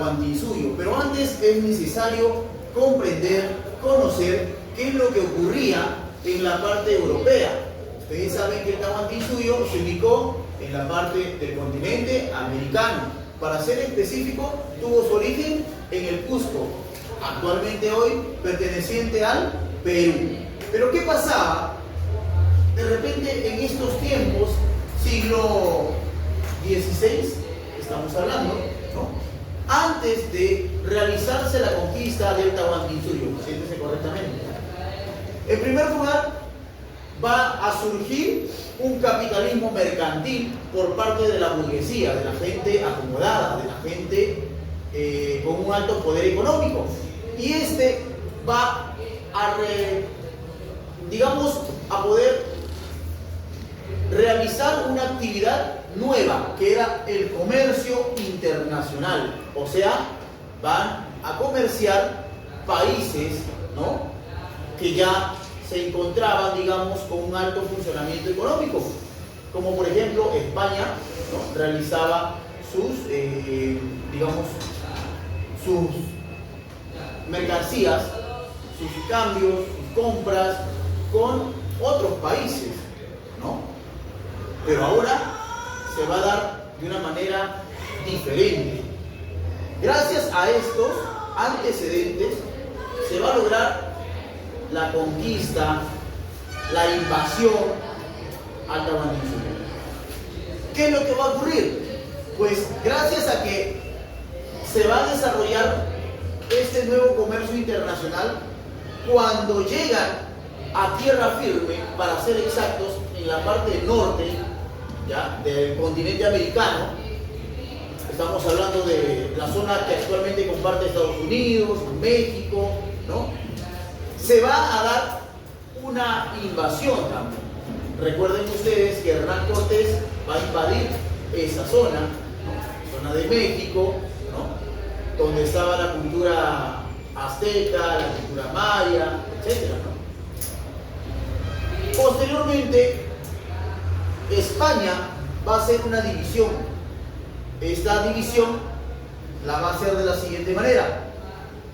Tahuantinsuyo. Pero antes es necesario comprender, conocer qué es lo que ocurría en la parte europea. Ustedes saben que el Tahuantinsuyo se ubicó en la parte del continente americano. Para ser específico, tuvo su origen en el Cusco, actualmente hoy perteneciente al Perú. Pero ¿qué pasaba? De repente en estos tiempos, siglo XVI, estamos hablando, ¿no? Antes de realizarse la conquista del Tahuantinsuyo, siéntese correctamente. En primer lugar, va a surgir un capitalismo mercantil por parte de la burguesía, de la gente acomodada, de la gente con un alto poder económico. Y este va a, a poder realizar una actividad nueva, que era el comercio internacional. O sea, van a comerciar países, ¿no?, que ya se encontraban, digamos, con un alto funcionamiento económico, como por ejemplo España, ¿no?, realizaba sus, sus mercancías, sus cambios, sus compras con otros países, ¿no? Pero ahora se va a dar de una manera diferente. Gracias a estos antecedentes se va a lograr la conquista, la invasión al Tahuantinsuyo. ¿Qué es lo que va a ocurrir? Pues gracias a que se va a desarrollar este nuevo comercio internacional, cuando llegan a tierra firme, para ser exactos, en la parte norte, ¿ya?, del continente americano. Estamos hablando de la zona que actualmente comparte Estados Unidos, México, ¿no? Se va a dar una invasión también. Recuerden ustedes que Hernán Cortés va a invadir esa zona, ¿no?, zona de México, ¿no?, donde estaba la cultura azteca, la cultura maya, etc., ¿no? Posteriormente, España va a hacer una división. Esta división la va a hacer de la siguiente manera: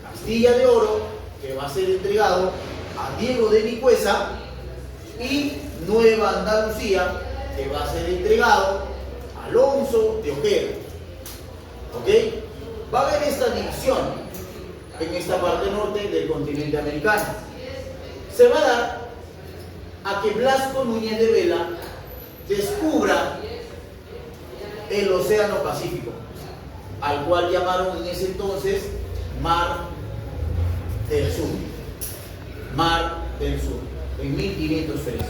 Castilla de Oro, que va a ser entregado a Diego de Nicuesa, y Nueva Andalucía, que va a ser entregado a Alonso de Ojeda. ¿Ok? Va a haber esta división en esta parte norte del continente americano. Se va a dar a que Blasco Núñez de Vela descubra el Océano Pacífico, al cual llamaron en ese entonces Mar del Sur. Mar del Sur, en 1513.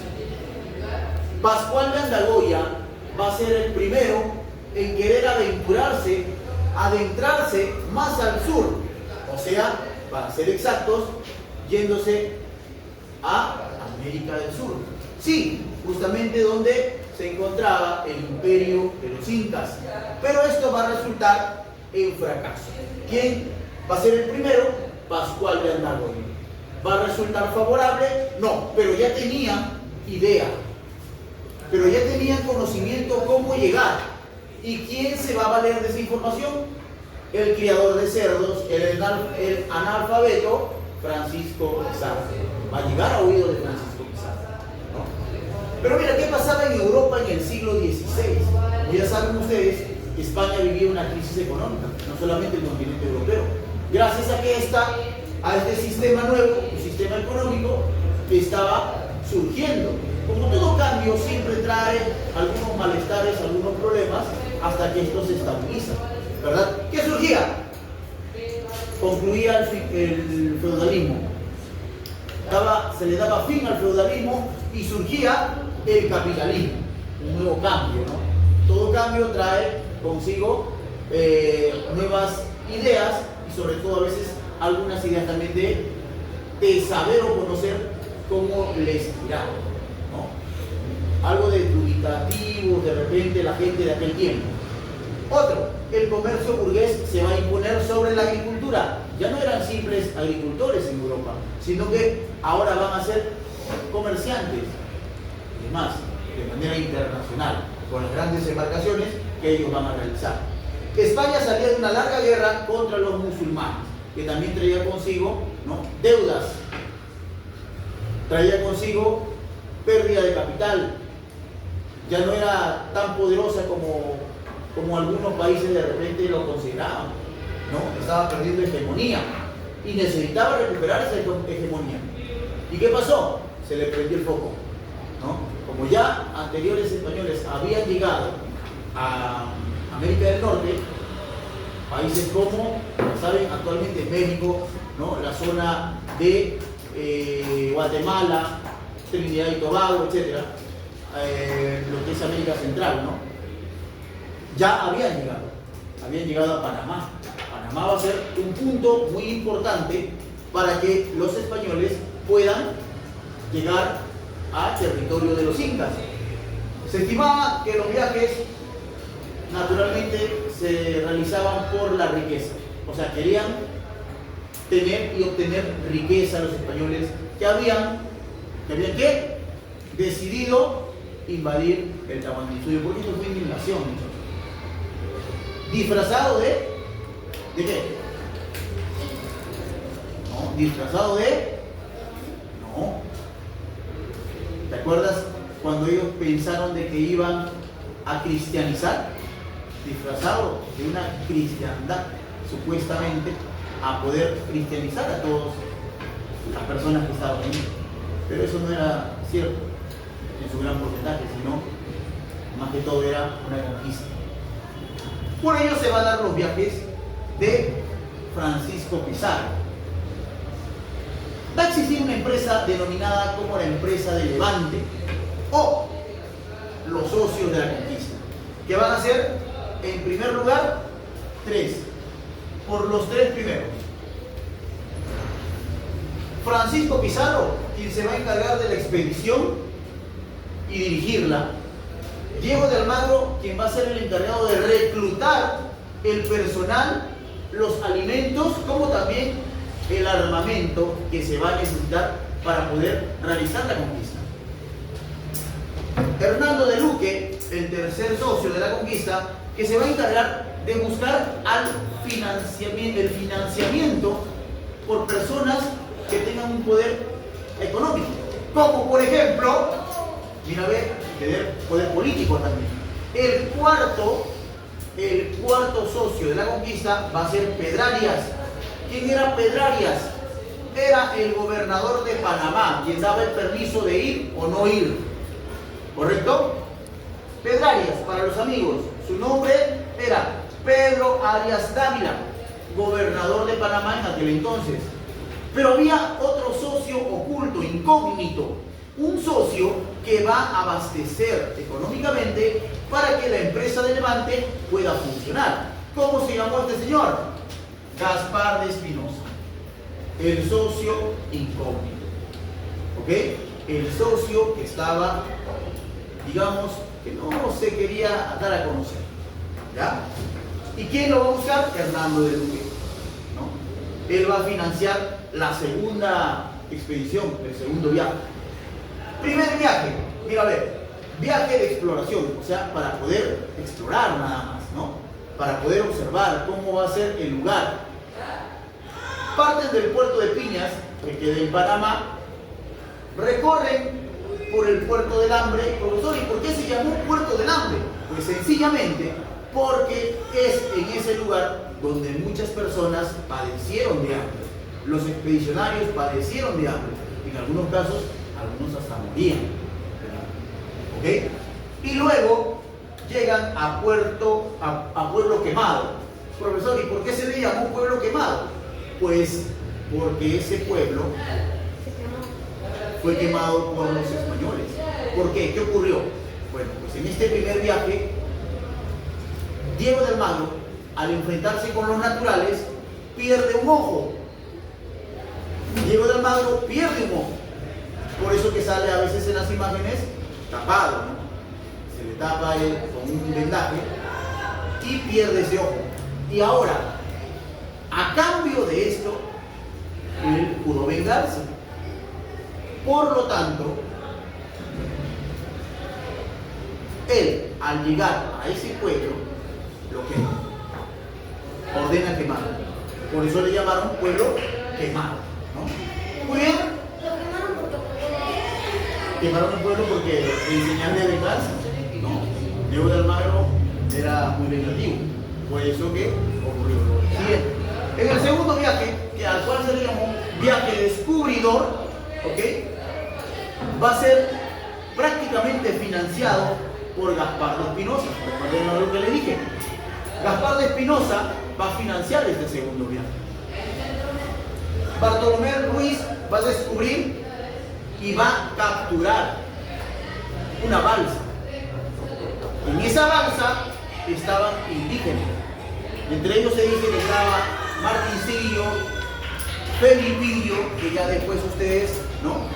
Pascual de Andagoya va a ser el primero en querer adentrarse más al sur, o sea, para ser exactos, yéndose a América del Sur. Sí, justamente donde se encontraba el imperio de los incas. Pero esto va a resultar en fracaso. ¿Quién va a ser el primero? Pascual de Andagoya. ¿Va a resultar favorable? No, pero ya tenían idea, pero ya tenían conocimiento cómo llegar. ¿Y quién se va a valer de esa información? El criador de cerdos, el analfabeto Francisco Pizarro. Va a llegar a oídos de Francisco Pizarro, ¿no? Pero mira, ¿qué pasaba en Europa en el siglo XVI? Ya saben ustedes que España vivía una crisis económica, no solamente el continente europeo. Gracias a este sistema nuevo, un sistema económico que estaba surgiendo. Como todo cambio siempre trae algunos malestares, algunos problemas, hasta que esto se estabiliza, ¿verdad? ¿Qué surgía? Concluía el feudalismo. Se le daba fin al feudalismo y surgía el capitalismo, un nuevo cambio, ¿no? Todo cambio trae consigo nuevas ideas y sobre todo a veces algunas ideas también de saber o conocer cómo les irá, ¿no? Algo de dubitativo de repente la gente de aquel tiempo. Otro, el comercio burgués se va a imponer sobre la agricultura. Ya no eran simples agricultores en Europa, sino que ahora van a ser comerciantes, y más, de manera internacional, con las grandes embarcaciones que ellos van a realizar. España salía de una larga guerra contra los musulmanes, que también traía consigo, ¿no?, deudas, traía consigo pérdida de capital, ya no era tan poderosa como algunos países de repente lo consideraban, ¿no? Estaba perdiendo hegemonía y necesitaba recuperar esa hegemonía. ¿Y qué pasó? Se le prendió el foco, ¿no? Como ya anteriores españoles habían llegado a América del Norte, países como, saben, actualmente México, ¿no?, la zona de Guatemala, Trinidad y Tobago, etc., lo que es América Central, ¿no?, ya habían llegado a Panamá. Panamá va a ser un punto muy importante para que los españoles puedan llegar a territorio de los incas. Se estimaba que los viajes naturalmente se realizaban por la riqueza, o sea, querían tener y obtener riqueza los españoles que habían ¿qué? Decidido invadir el Tahuantinsuyo, porque esto fue inmigración, ¿no? Disfrazado ¿de qué? No, disfrazado no. ¿Te acuerdas cuando ellos pensaron de que iban a cristianizar? Disfrazado de una cristiandad, supuestamente, a poder cristianizar a todas las personas que estaban ahí. Pero eso no era cierto en su gran porcentaje, sino más que todo era una conquista. Por ello se van a dar los viajes de Francisco Pizarro. Va a existir una empresa denominada como la Empresa de Levante o los socios de la conquista, que van a ser, en primer lugar, tres, por los tres primeros. Francisco Pizarro, quien se va a encargar de la expedición y dirigirla. Diego de Almagro, quien va a ser el encargado de reclutar el personal, los alimentos, como también el armamento que se va a necesitar para poder realizar la conquista. Hernando de Luque, el tercer socio de la conquista, que se va a encargar de buscar el financiamiento por personas que tengan un poder económico, como por ejemplo, mira, tener poder político también. El cuarto socio de la conquista va a ser Pedrarias. ¿Quién era Pedrarias? Era el gobernador de Panamá, quien daba el permiso de ir o no ir. ¿Correcto? Pedrarias, para los amigos, su nombre era Pedro Arias Dávila, gobernador de Panamá en aquel entonces. Pero había otro socio oculto, incógnito, un socio que va a abastecer económicamente para que la empresa de Levante pueda funcionar. ¿Cómo se llamó este señor? Gaspar de Espinosa, el socio incógnito. ¿Ok? El socio que estaba, digamos, que no se quería dar a conocer. ¿Ya? ¿Y quién lo va a buscar? Hernando de Luque, ¿no? Él va a financiar la segunda expedición, el segundo viaje. Primer viaje, mira, a ver, viaje de exploración, o sea, para poder explorar nada más, ¿no? Para poder observar cómo va a ser el lugar. Parten del puerto de Piñas, que queda en Panamá, recorren por el puerto del Hambre. Profesor, ¿y por qué se llamó Puerto del Hambre? Pues sencillamente porque es en ese lugar donde muchas personas padecieron de hambre. Los expedicionarios padecieron de hambre. En algunos casos, algunos hasta morían. ¿Ok? Y luego llegan a Pueblo Quemado. Profesor, ¿y por qué se le llamó Pueblo Quemado? Pues porque ese pueblo fue quemado por los españoles. ¿Por qué? ¿Qué ocurrió? Bueno, pues en este primer viaje, Diego de Almagro, al enfrentarse con los naturales, pierde un ojo. Diego de Almagro pierde un ojo. Por eso que sale a veces en las imágenes tapado, ¿no? Se le tapa con un vendaje y pierde ese ojo. Y ahora, a cambio de esto, él pudo vengarse. Por lo tanto, él, al llegar a ese pueblo, lo quema. ordena quemar. Por eso le llamaron pueblo quemado, ¿no? Muy bien. Quemaron el pueblo porque en señal de venganza, ¿no? Diego de Almagro era muy vengativo, por eso que ocurrió. Bien. En el segundo viaje, al cual se le llamó viaje descubridor, ¿ok? Va a ser prácticamente financiado por Gaspar de Espinosa. Recuerden lo que le dije. Gaspar de Espinosa va a financiar este segundo viaje. Bartolomé Ruiz va a descubrir y va a capturar una balsa. En esa balsa estaban indígenas. Entre ellos se dice que estaba Martincillo, Felipillo, que ya después ustedes, ¿no?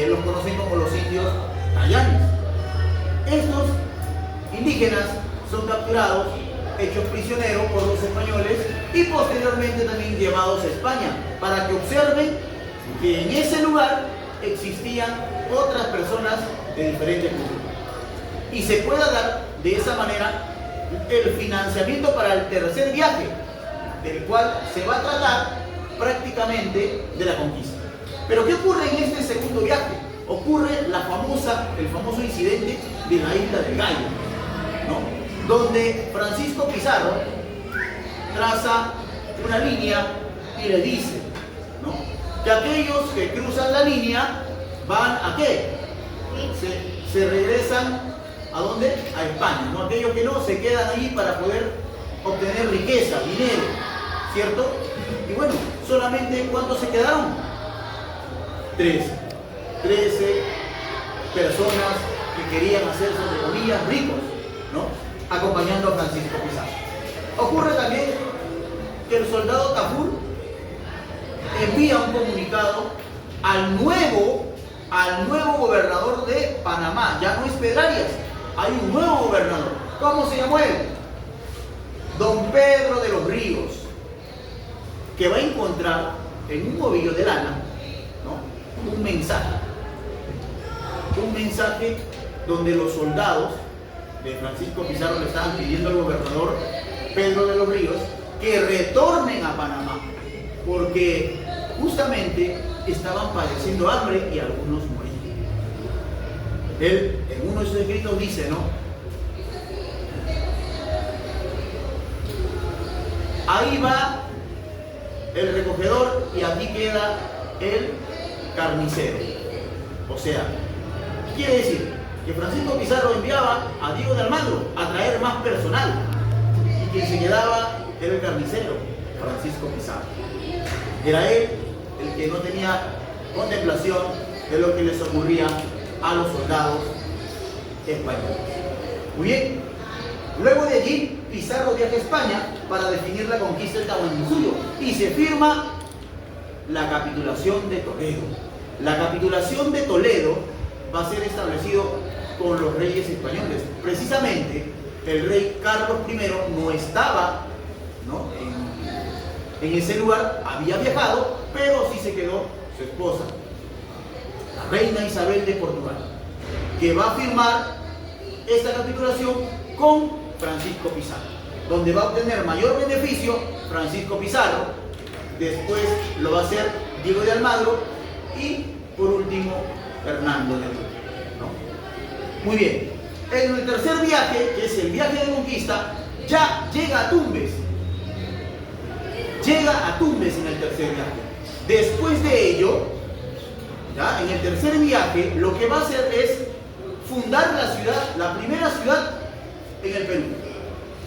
Los conocen como los indios tayanes. Estos indígenas son capturados, hechos prisioneros por los españoles y posteriormente también llevados a España para que observen que en ese lugar existían otras personas de diferentes culturas y se pueda dar de esa manera el financiamiento para el tercer viaje, del cual se va a tratar prácticamente de la conquista. Pero ¿qué ocurre en este segundo viaje? Ocurre el famoso incidente de la isla del Gallo, ¿no? Donde Francisco Pizarro traza una línea y le dice, ¿no?, que aquellos que cruzan la línea van a ¿qué? Se regresan ¿a dónde? A España, ¿no? Aquellos que no se quedan allí para poder obtener riqueza, dinero, ¿cierto? Y bueno, solamente ¿cuántos se quedaron? 13 personas que querían hacerse, entre comillas, ricos, ¿no? Acompañando a Francisco Pizarro. Ocurre también que el soldado Tafur envía un comunicado al nuevo gobernador de Panamá. Ya no es Pedrarias, hay un nuevo gobernador. ¿Cómo se llamó él? Don Pedro de los Ríos, que va a encontrar en un ovillo de lana, ¿no?, un mensaje donde los soldados de Francisco Pizarro le estaban pidiendo al gobernador Pedro de los Ríos que retornen a Panamá, porque justamente estaban padeciendo hambre y algunos morían. Él en uno de sus escritos dice, ¿no?, ahí va el recogedor y aquí queda el carnicero. O sea, ¿qué quiere decir? Que Francisco Pizarro enviaba a Diego de Almagro a traer más personal y quien se quedaba era el carnicero, Francisco Pizarro. Era él el que no tenía contemplación de lo que les ocurría a los soldados españoles. Muy bien. Luego de allí, Pizarro viaja a España para definir la conquista del Tahuantinsuyo y se firma la capitulación de Toledo. La capitulación de Toledo va a ser establecido con los reyes españoles. Precisamente, el rey Carlos I no estaba, ¿no?, en ese lugar, había viajado, pero sí se quedó su esposa, la reina Isabel de Portugal, que va a firmar esta capitulación con Francisco Pizarro, donde va a obtener mayor beneficio Francisco Pizarro, después lo va a hacer Diego de Almagro y por último Hernando de Duque, ¿no? Muy bien, en el tercer viaje, que es el viaje de conquista, ya llega a Tumbes. Llega a Tumbes en el tercer viaje. Después de ello, ¿ya?, en el tercer viaje, lo que va a hacer es fundar la ciudad, la primera ciudad en el Perú,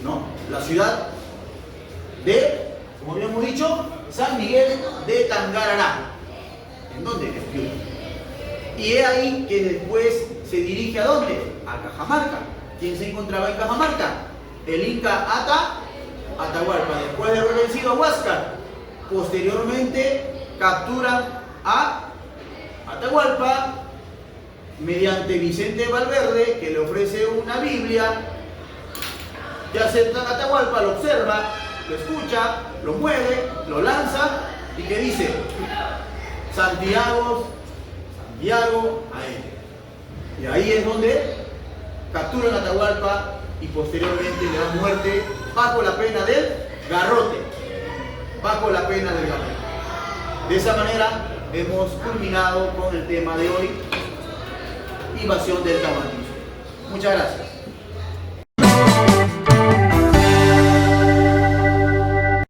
¿no? La ciudad de, como habíamos dicho, San Miguel de Tangarará. ¿En dónde? En Piura. Y es ahí que después se dirige ¿a dónde? A Cajamarca. ¿Quién se encontraba en Cajamarca? El Inca Atahualpa. Después de haber vencido a Huáscar, posteriormente capturan a Atahualpa mediante Vicente Valverde, que le ofrece una Biblia, que acepta a Atahualpa, lo observa, lo escucha, lo mueve, lo lanza y que dice: Santiago a él. Y ahí es donde capturan a Atahualpa y posteriormente le dan muerte bajo la pena del garrote, bajo la pena del garrote. De esa manera hemos culminado con el tema de hoy, invasión del tahuantinsuyo. Muchas gracias.